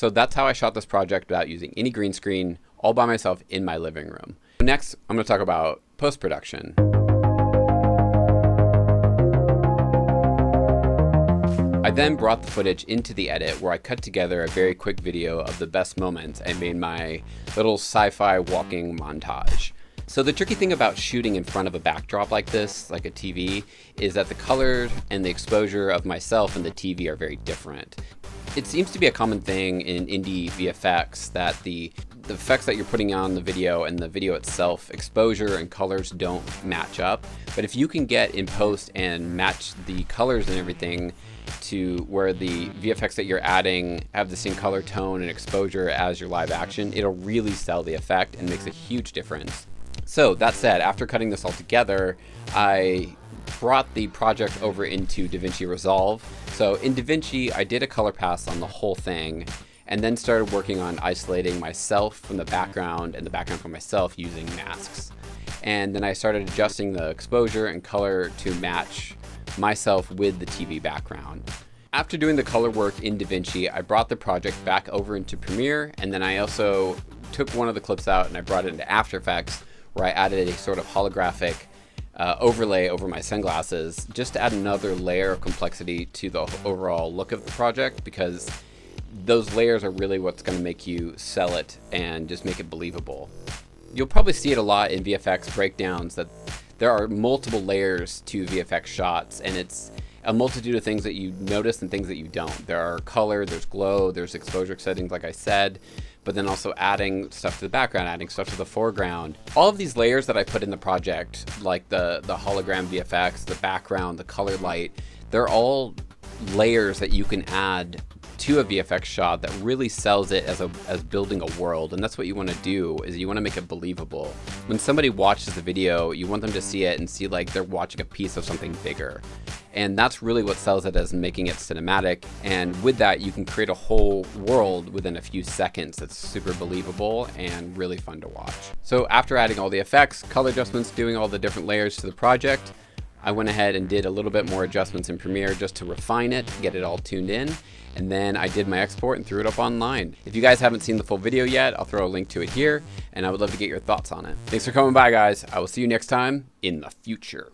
So that's how I shot this project without using any green screen, all by myself in my living room. Next, I'm going to talk about post-production. I then brought the footage into the edit where I cut together a very quick video of the best moments and made my little sci-fi walking montage. So the tricky thing about shooting in front of a backdrop like this, like a TV, is that the color and the exposure of myself and the TV are very different. It seems to be a common thing in indie VFX that the effects that you're putting on the video and the video itself, exposure and colors don't match up. But if you can get in post and match the colors and everything to where the VFX that you're adding have the same color tone and exposure as your live action, it'll really sell the effect and makes a huge difference. So that said, after cutting this all together, I brought the project over into Davinci Resolve. So in Davinci, I did a color pass on the whole thing and then started working on isolating myself from the background and the background from myself using masks. And then I started adjusting the exposure and color to match myself with the TV background. After doing the color work in Davinci, I brought the project back over into Premiere, and then I also took one of the clips out and I brought it into After Effects, where I added a sort of holographic overlay over my sunglasses just to add another layer of complexity to the overall look of the project, because those layers are really what's going to make you sell it and just make it believable. You'll probably see it a lot in VFX breakdowns that there are multiple layers to VFX shots, and it's a multitude of things that you notice and things that you don't. There are color, there's glow, there's exposure settings like I said, but then also adding stuff to the background, adding stuff to the foreground. All of these layers that I put in the project, like the hologram VFX, the background, the color light, they're all layers that you can add to a VFX shot that really sells it as building a world. And that's what you want to do, is you want to make it believable. When somebody watches the video, you want them to see it and see like they're watching a piece of something bigger. And that's really what sells it, as making it cinematic. And with that, you can create a whole world within a few seconds that's super believable and really fun to watch. So after adding all the effects, color adjustments, doing all the different layers to the project, I went ahead and did a little bit more adjustments in Premiere just to refine it, get it all tuned in. And then I did my export and threw it up online. If you guys haven't seen the full video yet, I'll throw a link to it here, and I would love to get your thoughts on it. Thanks for coming by, guys. I will see you next time in the future.